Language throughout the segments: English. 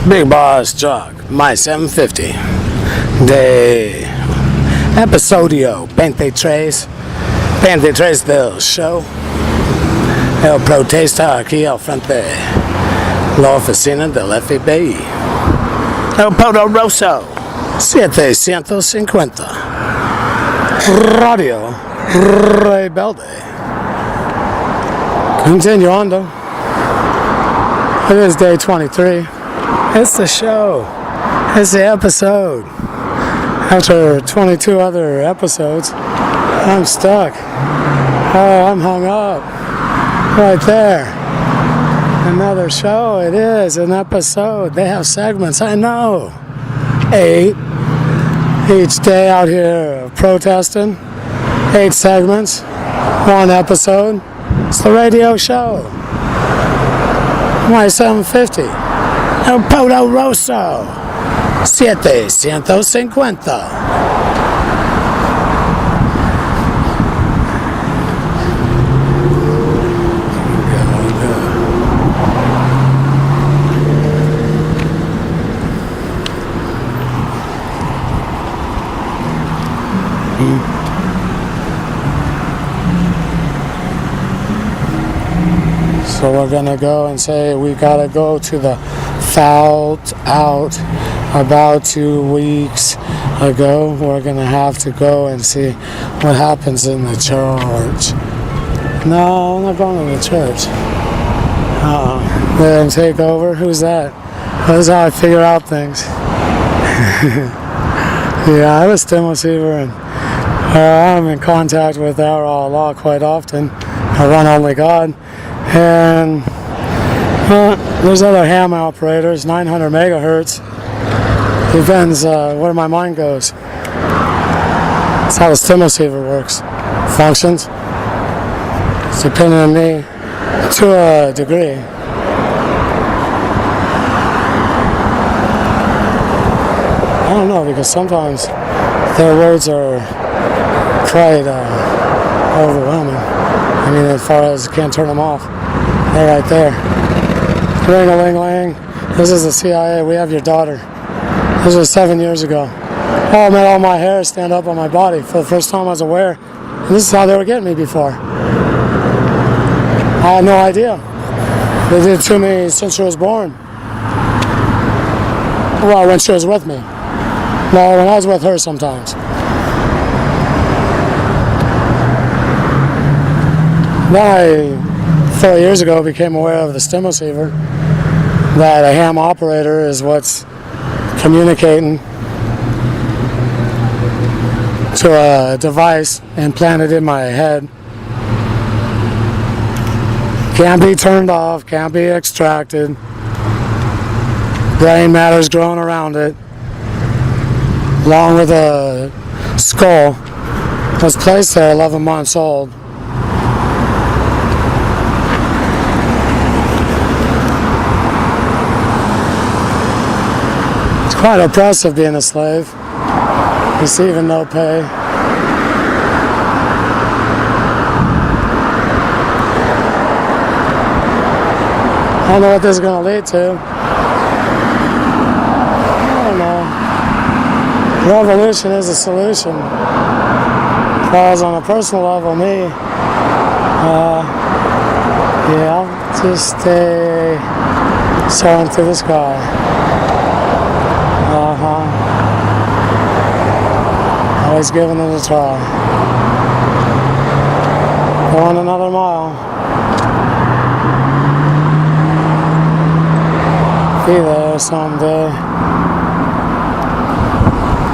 Bigbossjock, my 750. De episodio 23 del show. El protesta aquí al frente la oficina del F.B.I. El Poderoso 750. Radio Rebelde. Continuando. It is day 23. It's the show. It's the episode. After 22 other episodes, I'm stuck. Oh, I'm hung up. Right there. Another show. It is an episode. They have segments. I know. 8. Each day out here protesting. 8 segments. 1 episode. It's the radio show. My 750. El Poderoso 750. So we're gonna go and say we gotta go to the fouled out about 2 weeks ago. We're gonna have to go and see what happens in the church. No, I'm not going to the church. Let them take over. Who's that? That's how I figure out things. Yeah, I was Tim Receiver, and I'm in contact with our law quite often. I run Only God. And there's other ham operators, 900 megahertz. Depends where my mind goes. That's how the stem receiver works. Functions. It's depending on me to a degree. I don't know, because sometimes their words are quite overwhelming. I mean, as far as can't turn them off. They're right there. Ring-a-ling-ling. This is the CIA. We have your daughter. This was 7 years ago. Oh, I made all my hair stand up on my body for the first time I was aware. And this is how they were getting me before. I had no idea. They did it to me since she was born. Well, when she was with me. No, when I was with her sometimes. Then I, 4 years ago, became aware of the stem receiver, that a ham operator is what's communicating to a device implanted in my head. Can't be turned off, can't be extracted. Brain matter's growing around it, along with a skull. It was placed there 11 months old. Quite oppressive being a slave, receiving no pay. I don't know what this is going to lead to. I don't know. Revolution is a solution. Whereas on a personal level, me, yeah, just stay soaring through the sky. Always giving it a try. Going another mile. Be there someday.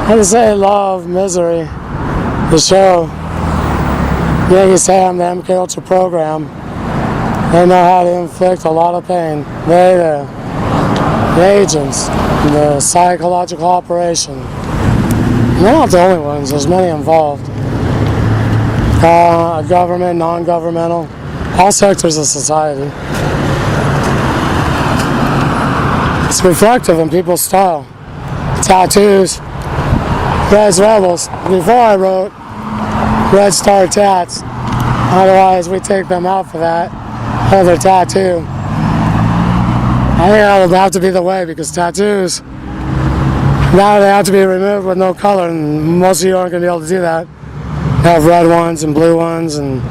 I just say love, misery. The show. Yeah, you say I'm the MK Ultra program. They know how to inflict a lot of pain. The agents, the psychological operation. They're not the only ones, there's many involved. Government, non-governmental, all sectors of society. It's reflective in people's style. Tattoos, Red's Rebels. Before I wrote Red Star Tats, otherwise we take them out for that other tattoo. I think that'll have to be the way, because tattoos, now they have to be removed with no color, and most of you aren't going to be able to do that. They have red ones and blue ones and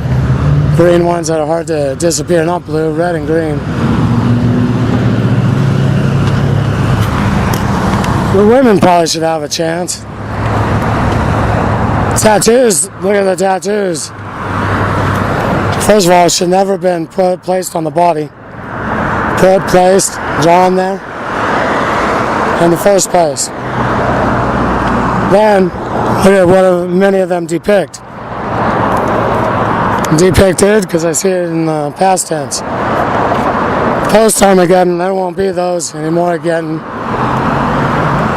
green ones that are hard to disappear. Not blue, red and green. The women probably should have a chance. Tattoos, look at the tattoos. First of all, it should never have been placed on the body. Placed, drawn there in the first place. Then, look at what many of them depict. Depicted, because I see it in the past tense. Post-Armageddon, there won't be those anymore again.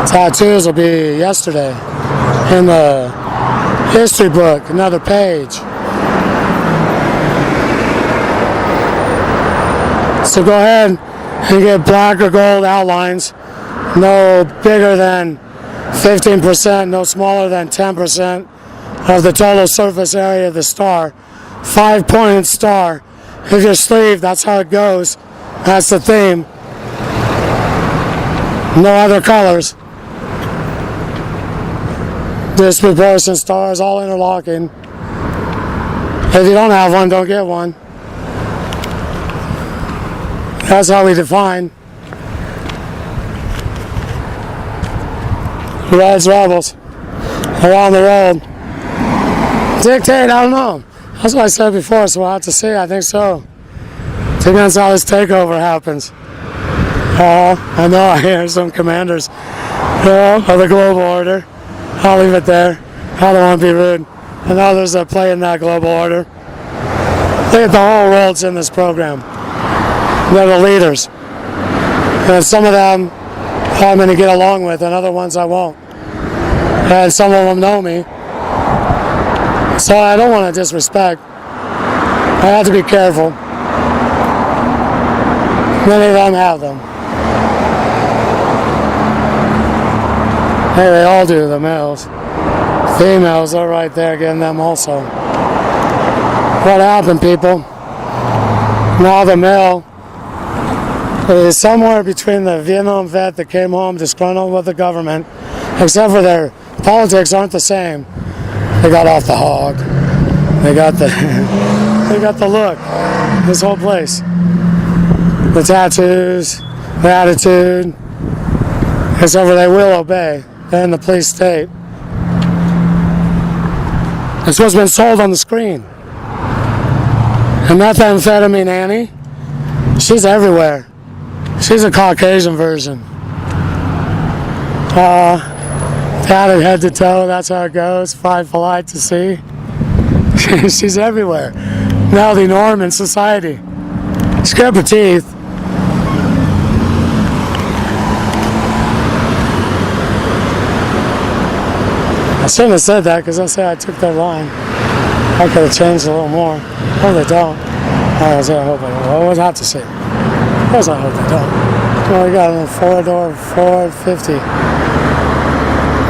Tattoos will be yesterday in the history book, another page. So go ahead and get black or gold outlines, no bigger than 15%, no smaller than 10% of the total surface area of the star. 5-pointed star. If your sleeve, that's how it goes. That's the theme. No other colors. Disproportion stars, all interlocking. If you don't have one, don't get one. That's how we define Reds, Rebels around the world. Dictate, I don't know. That's what I said before, so we'll have to see. I think so. Depends how this takeover happens. I know I hear some commanders of the global order. I'll leave it there. I don't want to be rude. And others that play in that global order. Look at the whole world's in this program. They're the leaders. And some of them I'm going to get along with, and other ones I won't. And some of them know me. So I don't want to disrespect. I have to be careful. Many of them have them. Hey, they all do, the males. Females are right there getting them also. What happened, people? Now the male is somewhere between the Vietnam vet that came home disgruntled with the government, except for their politics aren't the same. They got off the hog. They got the they got the look. This whole place. The tattoos, the attitude. Except for they will obey. They're in the police state. It's what's been sold on the screen. And methamphetamine Annie, she's everywhere. She's a Caucasian version. Tatted head to toe, that's how it goes. Five polite to see. She's everywhere. Now the norm in society. Scrape her teeth. I shouldn't have said that, because I said I took their line. I could have changed a little more. Oh, they don't. I hope I would have to say. Of course I hope they don't. Well, we got a 4-door Ford 50.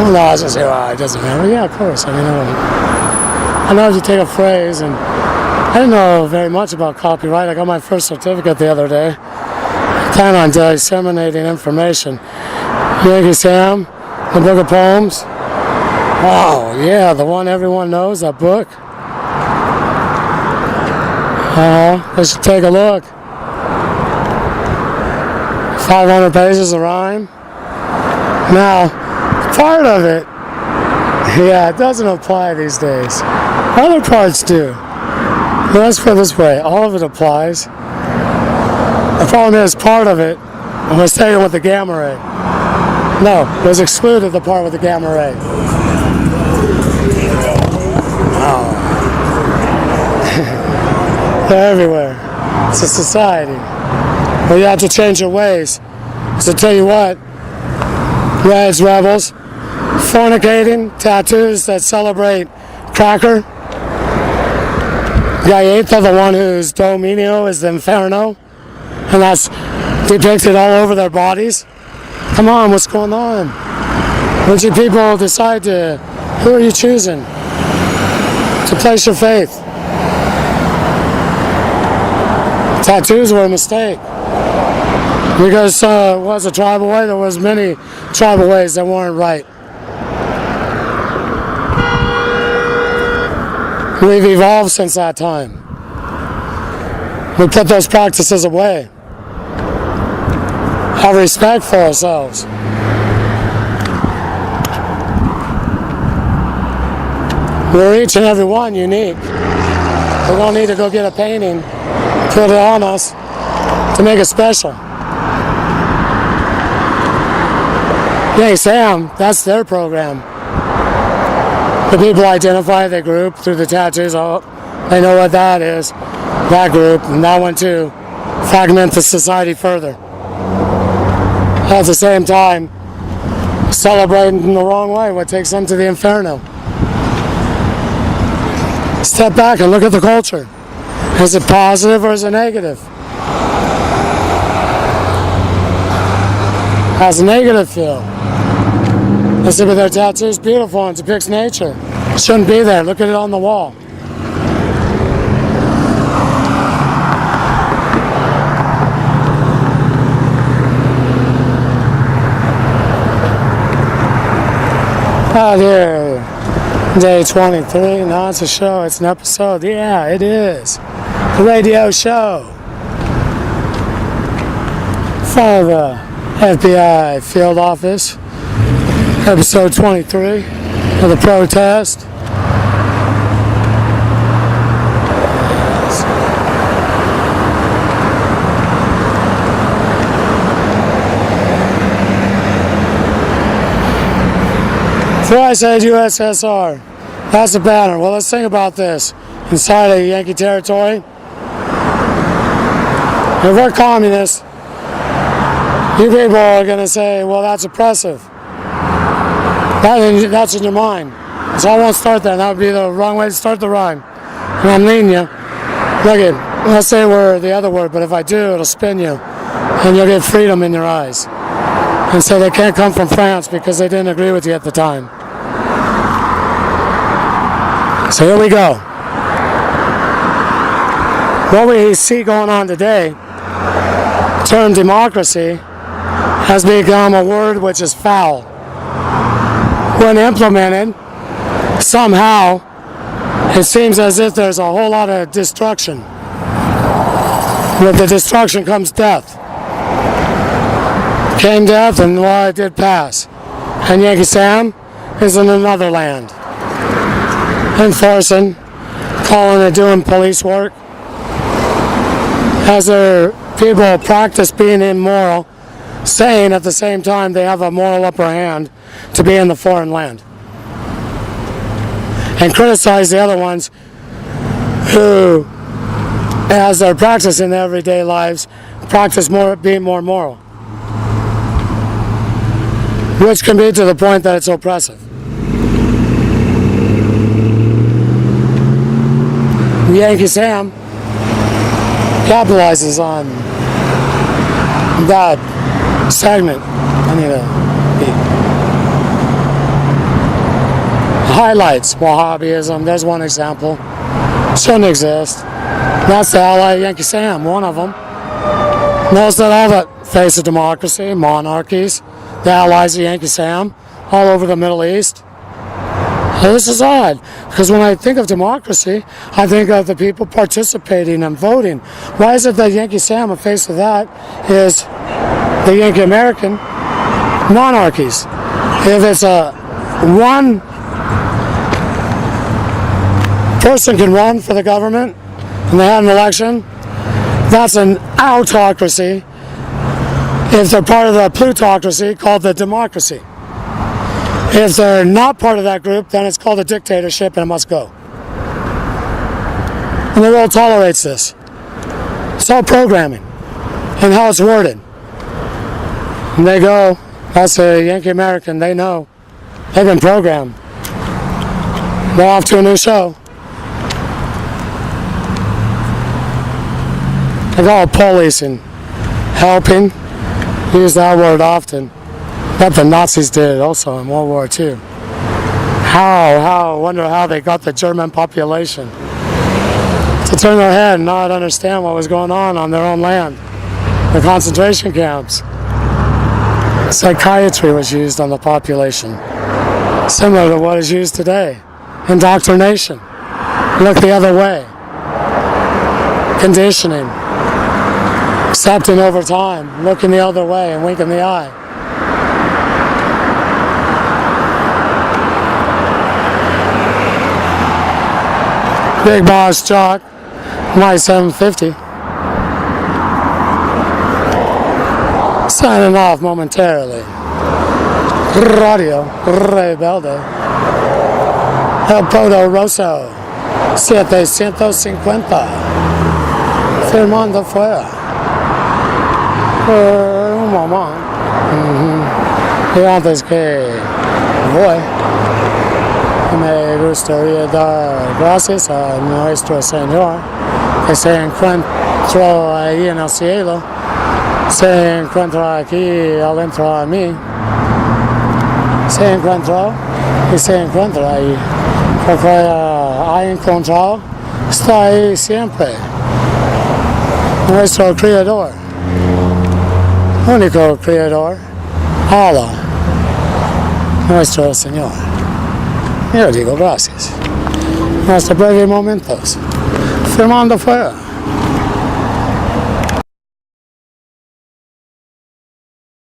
Oh, no, I was just saying, well, it doesn't matter. Yeah, of course. I mean, I know if you take a phrase, and I didn't know very much about copyright. I got my first certificate the other day. I plan on disseminating information. Yankee Sam, the Book of Poems. Oh, yeah, the one everyone knows, that book. Let's take a look. 500 pages of rhyme. Now, part of it, yeah, it doesn't apply these days. Other parts do. But let's put it this way, all of it applies. The problem is, part of it was taken with the gamma ray. No, it was excluded, the part with the gamma ray. Oh. They're everywhere. It's a society. But you have to change your ways. So tell you what, Reds, Rebels, fornicating, tattoos that celebrate Cracker. Galleta, the one whose dominio is the Inferno, and that's depicted all over their bodies. Come on, what's going on? Once you people decide to, who are you choosing to place your faith? Tattoos were a mistake. Because was a tribal way, there was many tribal ways that weren't right. We've evolved since that time. We put those practices away. Have respect for ourselves. We're each and every one unique. We don't need to go get a painting, put it on us to make it special. Hey, Sam, that's their program. The people identify the group through the tattoos. Oh, they know what that is, that group, and that one too. Fragment the society further. At the same time, celebrating in the wrong way, what takes them to the inferno. Step back and look at the culture. Is it positive or is it negative? How's the negative feel? Let's look at their tattoos, beautiful, and depicts nature. Shouldn't be there. Look at it on the wall. Out here, day 23. No, it's a show. It's an episode. Yeah, it is. A radio show. From the F.B.I. field office. Episode 23 of the protest. Before I said USSR, that's the banner. Well, let's think about this. Inside of Yankee territory, if we're communists, you people are going to say, well, that's oppressive. That's in your mind. So I won't start that. That would be the wrong way to start the rhyme. And I'm leading you. Look at, let's say we're the other word, but if I do, it'll spin you. And you'll get freedom in your eyes. And so they can't come from France because they didn't agree with you at the time. So here we go. What we see going on today, the term democracy, has become a word which is foul. When implemented, somehow, it seems as if there's a whole lot of destruction. With the destruction comes death. Came death, and well, it did pass. And Yankee Sam is in another land. Enforcing, calling it doing police work. As their people practice being immoral, saying at the same time they have a moral upper hand to be in the foreign land. And criticize the other ones who, as they're practicing their everyday lives, practice being more moral. Which can be to the point that it's oppressive. Yankee Sam capitalizes on that segment. I need to highlights Wahhabism. There's one example. Shouldn't exist. That's the ally of Yankee Sam, one of them. Knows that all that face of democracy, monarchies, the allies of Yankee Sam, all over the Middle East. Now, this is odd, because when I think of democracy, I think of the people participating and voting. Why is it that Yankee Sam, a face of that, is the Yankee American monarchies? If it's a one person can run for the government and they have an election, that's an autocracy. If they're part of the plutocracy called the democracy. If they're not part of that group, then it's called a dictatorship and it must go. And the world tolerates this. It's all programming and how it's worded. And they go, that's a Yankee American, they know. They've been programmed. They're off to a new show. They call it policing, helping, use that word often. That the Nazis did also in World War II. I wonder how they got the German population to turn their head and not understand what was going on their own land. the concentration camps. Psychiatry was used on the population, similar to what is used today. Indoctrination, look the other way. Conditioning, accepting over time, looking the other way and winking the eye. Bigbossjock, my 750. Signing off momentarily. Radio Rebelde. El Poderoso 750. Firmando fuera. Un momento. Y antes que voy, me gustaría dar gracias a nuestro Señor que se encuentra ahí en el cielo. Se encuentra aquí adentro de mí. Se encontró y se encuentra ahí. Porque ha encontrado, está ahí siempre. Nuestro Creador, único Creador, Allah, nuestro Señor. Yo digo gracias. Hasta breves momentos. Firmando fuera.